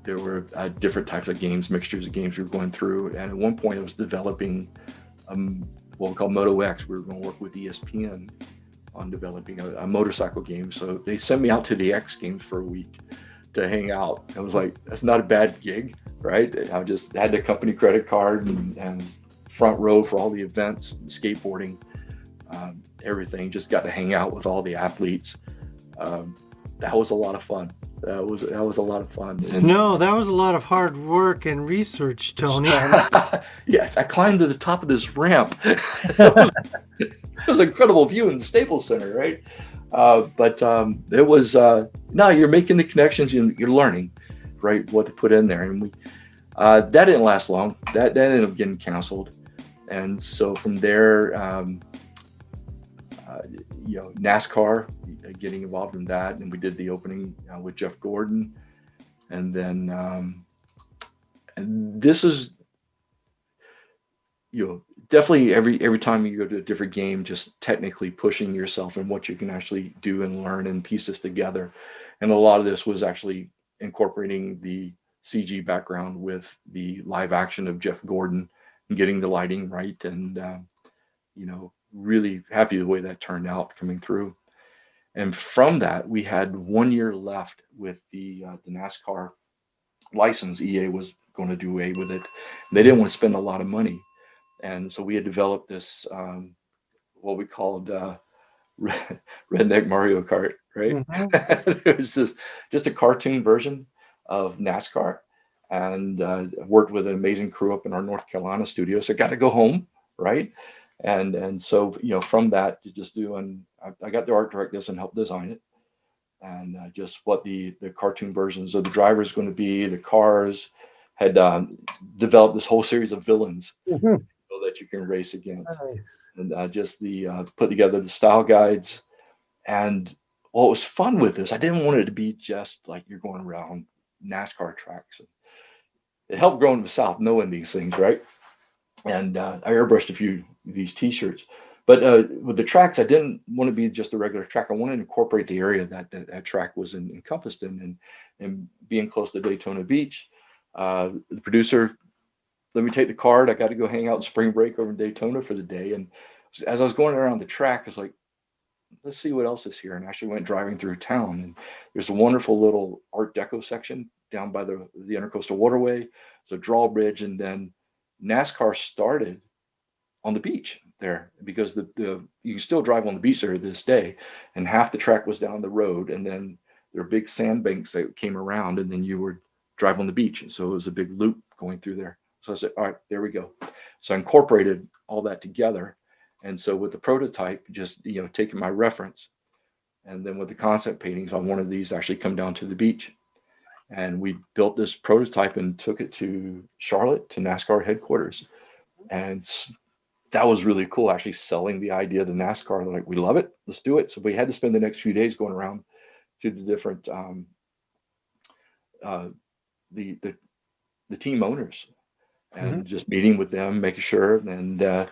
There were different types of games, mixtures of games we were going through. And at one point I was developing what we call Moto X. We were going to work with ESPN on developing a motorcycle game. So they sent me out to the X Games for a week to hang out. I was like, that's not a bad gig, right? I just had the company credit card and front row for all the events, skateboarding, everything. Just got to hang out with all the athletes. That was a lot of fun. That was a lot of fun. And no, that was a lot of hard work and research, Tony. Yeah, I climbed to the top of this ramp. It was an incredible view in the Staples Center, right? But it was, no, you're making the connections, you're learning, right, what to put in there. And that didn't last long. That ended up getting canceled. And so from there, NASCAR, getting involved in that. And we did the opening with Jeff Gordon. And then, and this is, definitely every time you go to a different game, just technically pushing yourself and what you can actually do and learn and piece this together. And a lot of this was actually incorporating the CG background with the live action of Jeff Gordon and getting the lighting right. And, really happy the way that turned out coming through. And from that, we had 1 year left with the NASCAR license. EA was going to do away with it. They didn't want to spend a lot of money. And so we had developed this, what we called Redneck Mario Kart, right? Mm-hmm. It was just a cartoon version of NASCAR. And worked with an amazing crew up in our North Carolina studio. So I got to go home, right? And so, from that, I got the art directors and helped design it. And just what the cartoon versions of the drivers going to be, the cars, had developed this whole series of villains. Mm-hmm. That you can race against. Nice. And just put together the style guides. And what was fun with this, I didn't want it to be just like you're going around NASCAR tracks. it helped growing in the South, knowing these things, right? And I airbrushed a few of these T-shirts. But with the tracks, I didn't want to be just a regular track. I wanted to incorporate the area that track was encompassed in, and being close to Daytona Beach. The producer let me take the card. I got to go hang out in spring break over in Daytona for the day. And as I was going around the track, I was like, let's see what else is here. And I actually went driving through town, and there's a wonderful little Art Deco section down by the Intercoastal Waterway. It's a drawbridge, and then NASCAR started on the beach there, because the you can still drive on the beach there to this day, and half the track was down the road, and then there are big sandbanks that came around, and then you would drive on the beach. And so it was a big loop going through there. So I said, all right, there we go. So I incorporated all that together. And so with the prototype, just taking my reference, and then with the concept paintings on one of these, actually come down to the beach. And we built this prototype and took it to Charlotte, to NASCAR headquarters. And that was really cool, actually selling the idea to NASCAR. They're like, we love it, let's do it. So we had to spend the next few days going around to the different the team owners, and just meeting with them, making sure, and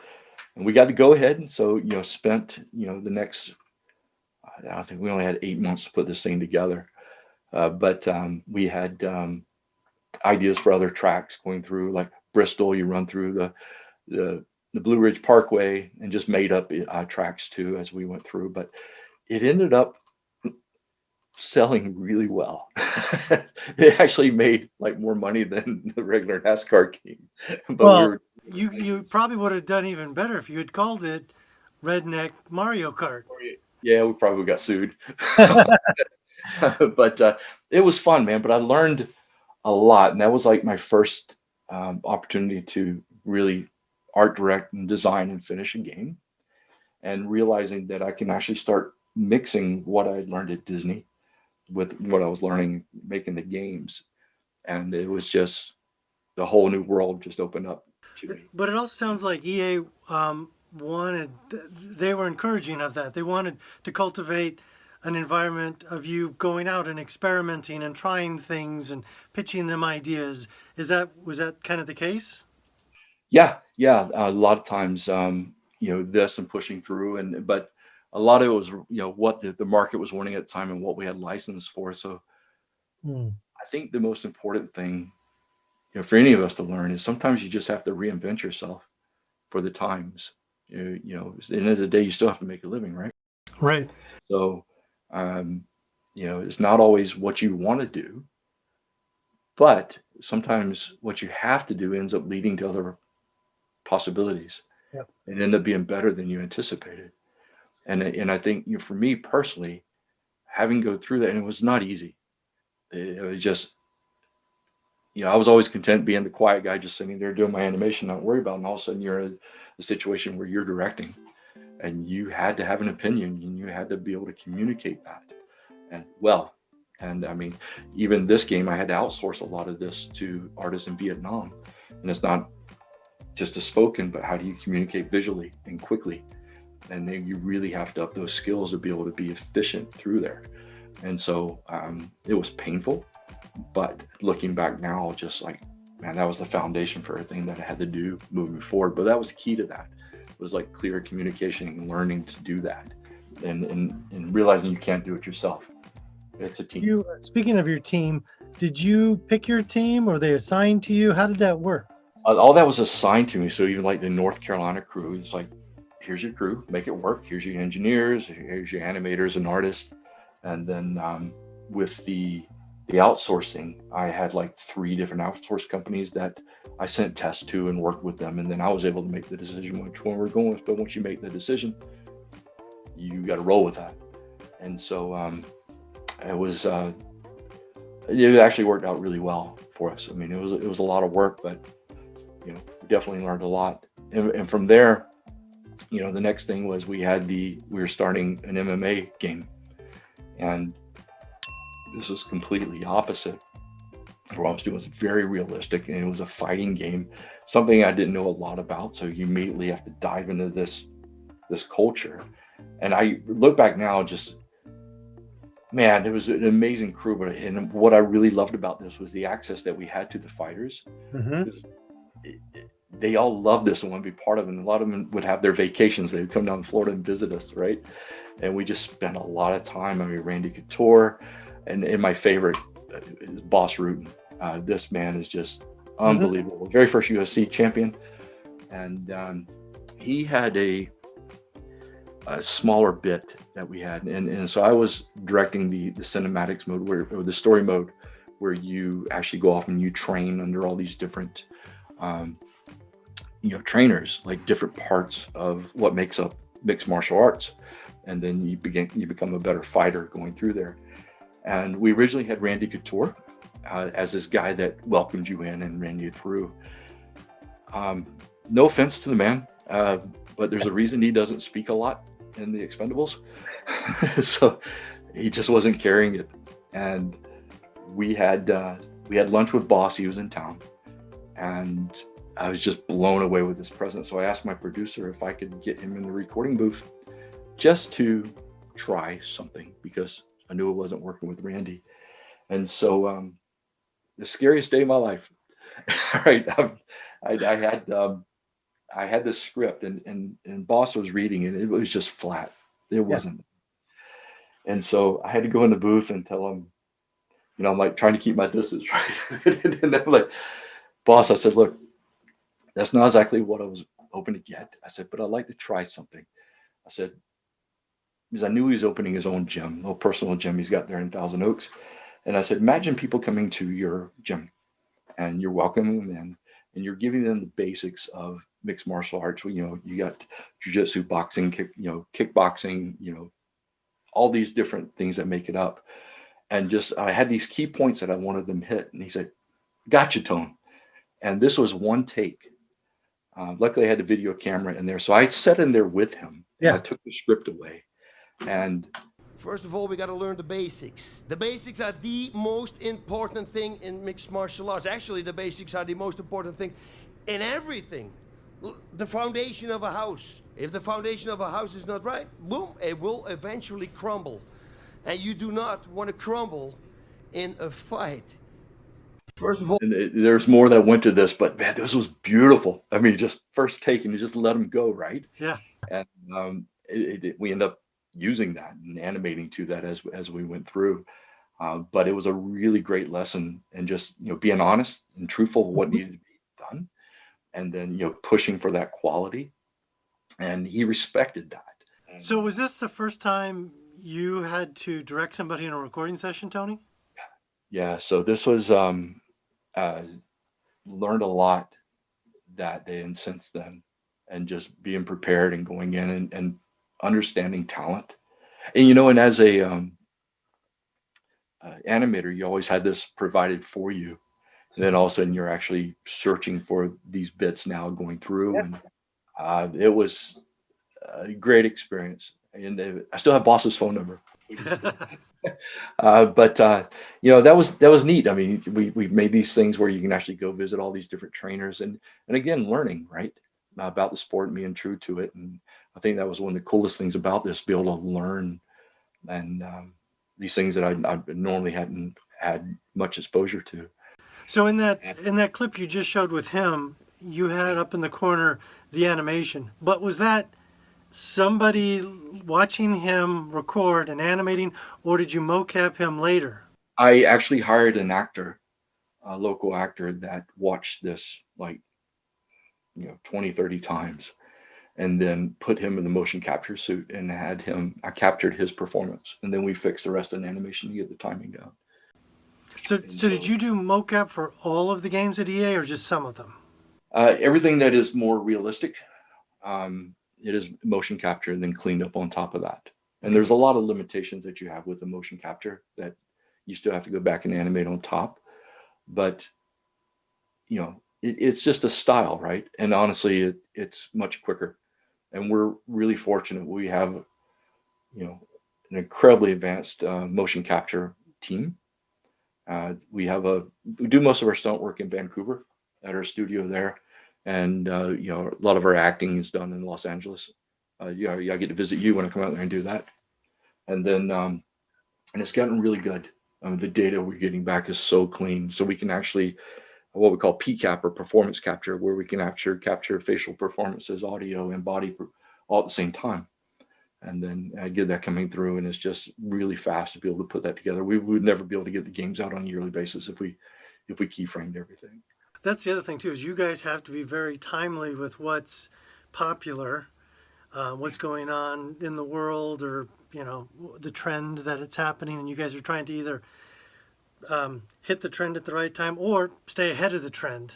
we got to go ahead. And so spent the next, I think we only had 8 months to put this thing together, but we had ideas for other tracks going through, like Bristol. You run through the Blue Ridge Parkway, and just made up tracks too as we went through. But it ended up selling really well. It actually made like more money than the regular NASCAR game. But well, you probably would have done even better if you had called it Redneck Mario Kart. Yeah, we probably got sued. But it was fun, man. But I learned a lot, and that was like my first opportunity to really art direct and design and finish a game, and realizing that I can actually start mixing what I had learned at Disney with what I was learning making the games. And it was just the whole new world just opened up to me. But it also sounds like EA they were encouraging of that. They wanted to cultivate an environment of you going out and experimenting and trying things and pitching them ideas. Was that kind of the case? Yeah. A lot of times, this and pushing through, but a lot of it was, what the market was wanting at the time and what we had licensed for. So I think the most important thing, for any of us to learn, is sometimes you just have to reinvent yourself for the times. At the end of the day, you still have to make a living, right? Right. So, it's not always what you want to do, but sometimes what you have to do ends up leading to other possibilities. Yep. And end up being better than you anticipated. And I think, for me personally, having go through that, and it was not easy. It was just, I was always content being the quiet guy, just sitting there doing my animation, not worry about it. And all of a sudden you're in a situation where you're directing, and you had to have an opinion, and you had to be able to communicate that. And I mean, even this game, I had to outsource a lot of this to artists in Vietnam. And it's not just a spoken, but how do you communicate visually and quickly? And then you really have to up those skills to be able to be efficient through there. And so it was painful, but looking back now, just like, man, that was the foundation for everything that I had to do moving forward. But that was key to that. It was like clear communication and learning to do that, and realizing you can't do it yourself. It's a team. Speaking of your team, did you pick your team, or they assigned to you? How did that work? All that was assigned to me. So even like the North Carolina crew, it's like, here's your crew, make it work. Here's your engineers, here's your animators and artists. And then with the outsourcing, I had like 3 different outsource companies that I sent tests to and worked with them. And then I was able to make the decision which one we're going with. But once you make the decision, you got to roll with that. And so it actually worked out really well for us. I mean, it was a lot of work, but we definitely learned a lot. And from there, the next thing was we were starting an MMA game, and this was completely opposite for what I was doing. It was very realistic, and it was a fighting game, something I didn't know a lot about. So you immediately have to dive into this culture. And I look back now, just Man, it was an amazing crew. But and what I really loved about this was the access that we had to the fighters. Mm-hmm. They all loved this and want to be part of it. And a lot of them would have their vacations. They would come down to Florida and visit us, right? And we just spent a lot of time. I mean, Randy Couture, and my favorite is Boss Rutan. This man is just unbelievable. Very first UFC champion, and he had a smaller bit that we had, and so I was directing the cinematics mode, or the story mode, where you actually go off and you train under all these different trainers, like different parts of what makes up mixed martial arts, and then you become a better fighter going through there. And we originally had Randy Couture as this guy that welcomed you in and ran you through. No offense to the man, but there's a reason he doesn't speak a lot in the Expendables. So he just wasn't carrying it. And we had lunch with Boss. He was in town, and I was just blown away with his presence. So I asked my producer if I could get him in the recording booth just to try something, because I knew it wasn't working with Randy. And so the scariest day of my life, right? I had this script, and Boss was reading it. It was just flat. It wasn't. And so I had to go in the booth and tell him, I'm like trying to keep my distance, right? And I'm like, Boss, I said, look, that's not exactly what I was hoping to get. I said, but I'd like to try something. I said, because I knew he was opening his own gym, little personal gym he's got there in Thousand Oaks. And I said, imagine people coming to your gym and you're welcoming them in, and you're giving them the basics of mixed martial arts. You got jiu-jitsu, boxing, kickboxing, all these different things that make it up. And just, I had these key points that I wanted them hit. And he said, gotcha, Tone. And this was one take. Luckily I had the video camera in there. So I sat in there with him. Yeah. I took the script away. And first of all, we got to learn the basics. The basics are the most important thing in mixed martial arts. Actually, the basics are the most important thing in everything. The foundation of a house. If the foundation of a house is not right, boom, it will eventually crumble. And you do not want to crumble in a fight. First of all, and there's more that went to this, but man, this was beautiful. I mean, just first take, and you just let him go, right? Yeah. And we end up using that and animating to that as we went through. But it was a really great lesson, and just being honest and truthful of what needed to be done, and then pushing for that quality. And he respected that. So was this the first time you had to direct somebody in a recording session, Tony? Yeah. So this was learned a lot that day and since then, and just being prepared and going in and understanding talent. And and as a animator, you always had this provided for you, and then all of a sudden you're actually searching for these bits now going through. And it was a great experience. And I still have Boss's phone number. But that was neat. I mean, we made these things where you can actually go visit all these different trainers, and again, learning right about the sport and being true to it. And I think that was one of the coolest things about this, be able to learn and these things that I normally hadn't had much exposure to. So in that clip you just showed with him, you had up in the corner the animation, but was that somebody watching him record and animating, or did you mocap him later? I actually hired an actor, a local actor that watched this like 20, 30 times, and then put him in the motion capture suit and I captured his performance, and then we fixed the rest of the animation to get the timing down. So did you do mocap for all of the games at EA, or just some of them? Everything that is more realistic, it is motion capture and then cleaned up on top of that. And there's a lot of limitations that you have with the motion capture that you still have to go back and animate on top. But, it's just a style, right? And honestly, it's much quicker. And we're really fortunate. We have, an incredibly advanced motion capture team. We do most of our stunt work in Vancouver at our studio there. And, a lot of our acting is done in Los Angeles. I get to visit you when I come out there and do that. And then and it's gotten really good. The data we're getting back is so clean, so we can actually what we call PCAP or performance capture, where we can capture facial performances, audio, and body all at the same time, and then get that coming through. And it's just really fast to be able to put that together. We would never be able to get the games out on a yearly basis if we keyframed everything. That's the other thing too, is you guys have to be very timely with what's popular, what's going on in the world, or the trend that it's happening, and you guys are trying to either hit the trend at the right time or stay ahead of the trend,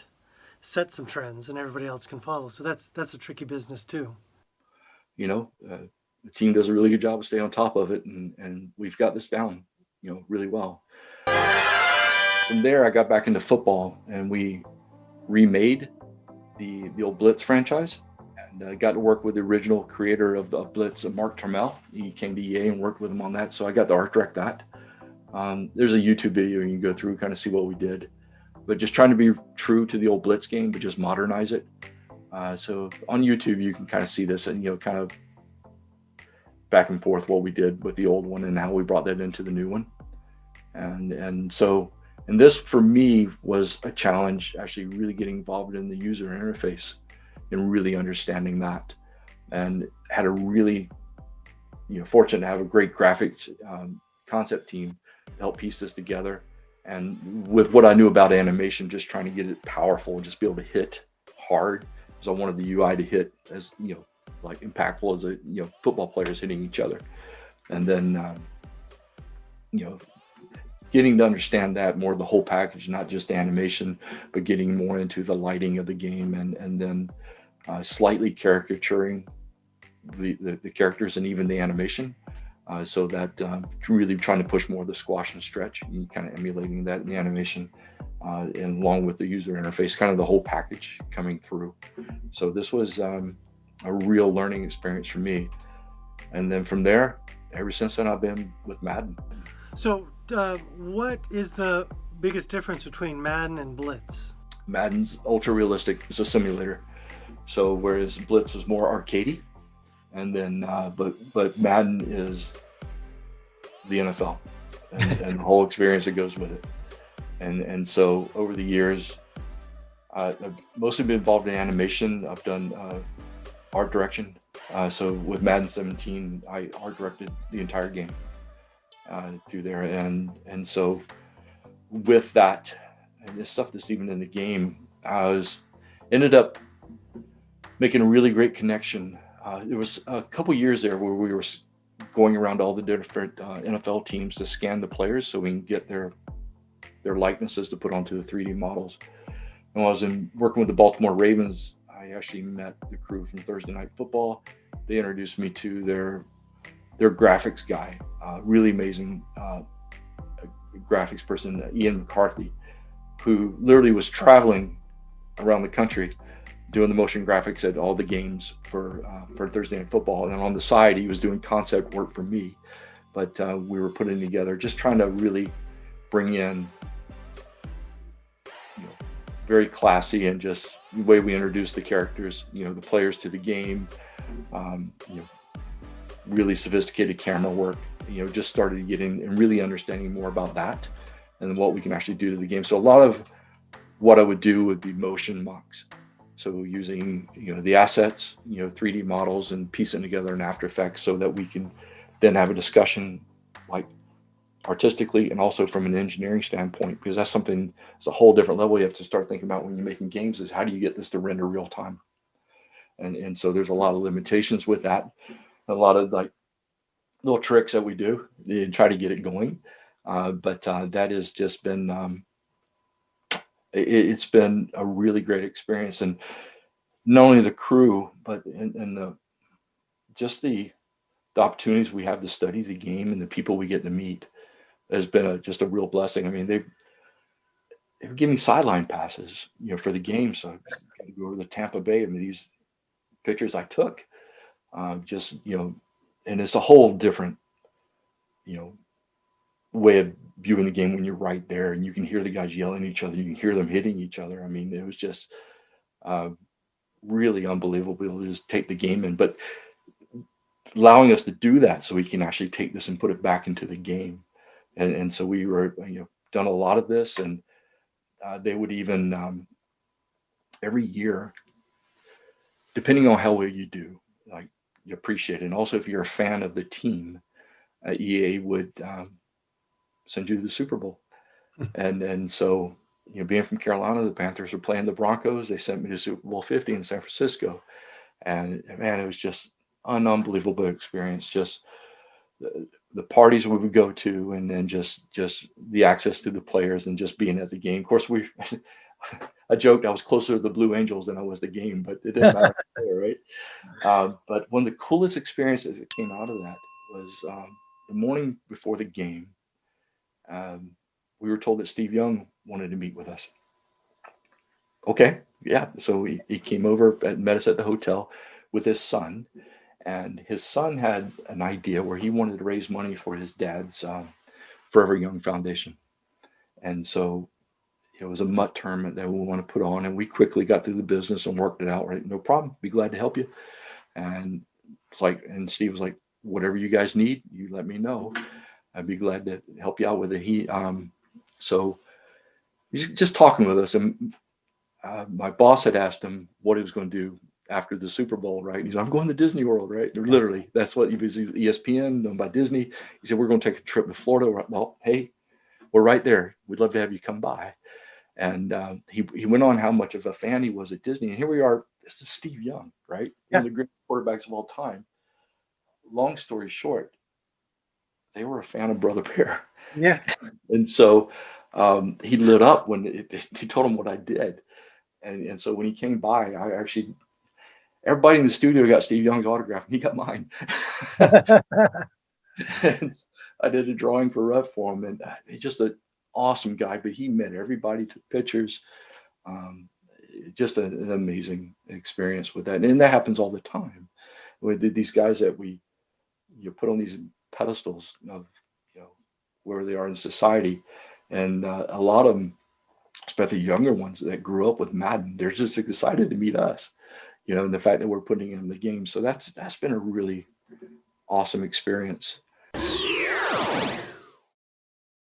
set some trends, and everybody else can follow. So that's a tricky business too. The team does a really good job of staying on top of it, and we've got this down, really well. From there, I got back into football, and we remade the old Blitz franchise, and I got to work with the original creator of Blitz, Mark Turmel. He came to EA and worked with him on that, so I got to art direct that. There's a YouTube video you can go through, kind of see what we did, but just trying to be true to the old Blitz game, but just modernize it. So on YouTube, you can kind of see this, and kind of back and forth what we did with the old one and how we brought that into the new one. And this for me was a challenge, actually really getting involved in the user interface and really understanding that, and had a really fortunate to have a great graphics concept team to help piece this together. And with what I knew about animation, just trying to get it powerful, just be able to hit hard, because I wanted the UI to hit as like impactful as football players hitting each other. And then getting to understand that more, the whole package, not just animation, but getting more into the lighting of the game, and then slightly caricaturing the characters and even the animation, so that really trying to push more of the squash and stretch, and kind of emulating that in the animation, and along with the user interface, kind of the whole package coming through. So this was a real learning experience for me. And then from there, ever since then, I've been with Madden. So what is the biggest difference between Madden and Blitz? Madden's ultra realistic. It's a simulator. So whereas Blitz is more arcadey, and then but Madden is the NFL and the whole experience that goes with it. And so over the years, I've mostly been involved in animation. I've done art direction. So with Madden 17, I art directed the entire game through there, and so with that and the stuff that's even in the game, I ended up making a really great connection. There was a couple years there where we were going around all the different NFL teams to scan the players so we can get their likenesses to put onto the 3D models. And when I was working with the Baltimore Ravens, I actually met the crew from Thursday Night Football. They introduced me to their graphics guy, really amazing graphics person, Ian McCarthy, who literally was traveling around the country doing the motion graphics at all the games for Thursday Night Football. And on the side, he was doing concept work for me. But we were putting together, just trying to really bring in very classy, and just the way we introduce the characters, the players to the game, really sophisticated camera work, just started getting and really understanding more about that and what we can actually do to the game. So a lot of what I would do would be motion mocks. So using, the assets, 3D models, and piecing together in After Effects so that we can then have a discussion, like artistically and also from an engineering standpoint, because that's something, it's a whole different level you have to start thinking about when you're making games, is how do you get this to render real time? And so there's a lot of limitations with that, a lot of like little tricks that we do and try to get it going. But that has just been, it's been a really great experience. And not only the crew, but in the opportunities we have to study the game and the people we get to meet has been just a real blessing. I mean, they give me sideline passes, for the game. So I got to go over to Tampa Bay. I mean, these pictures I took, and it's a whole different, way of viewing the game when you're right there and you can hear the guys yelling at each other. You can hear them hitting each other. I mean, it was just really unbelievable to just take the game in, but allowing us to do that so we can actually take this and put it back into the game. and so we were done a lot of this, and they would even every year, depending on how well you do, like you appreciate it. And also if you're a fan of the team, EA would send you to the Super Bowl. And so, being from Carolina, the Panthers were playing the Broncos. They sent me to Super Bowl 50 in San Francisco. And man, it was just an unbelievable experience. Just the parties we would go to, and then just the access to the players and just being at the game. Of course, I joked I was closer to the Blue Angels than I was the game, but it didn't matter, right? But one of the coolest experiences that came out of that was the morning before the game. We were told that Steve Young wanted to meet with us. Okay, yeah. So he came over and met us at the hotel with his son, and his son had an idea where he wanted to raise money for his dad's Forever Young Foundation. And so it was a mutt tournament that we want to put on, and we quickly got through the business and worked it out. Right, no problem. Be glad to help you. And it's like, and Steve was like, whatever you guys need, you let me know. I'd be glad to help you out with it. So he's just talking with us, and my boss had asked him what he was going to do after the Super Bowl, right? He's like, I'm going to Disney World, right? Literally, that's what he was. ESPN, known by Disney. He said, we're going to take a trip to Florida. Well, hey, we're right there. We'd love to have you come by. And he went on how much of a fan he was at Disney. And here we are. This is Steve Young, right? One of the great quarterbacks of all time. Long story short, they were a fan of Brother Bear. Yeah. And so he lit up when he told him what I did. And so when he came by, everybody in the studio got Steve Young's autograph, and he got mine. And I did a drawing for Ref for him, and he's just an awesome guy. But he met everybody, took pictures. Just an amazing experience with that. And that happens all the time with these guys that you put on these pedestals of where they are in society, and a lot of them, especially the younger ones that grew up with Madden, they're just excited to meet us, and the fact that we're putting in the game. So that's been a really awesome experience.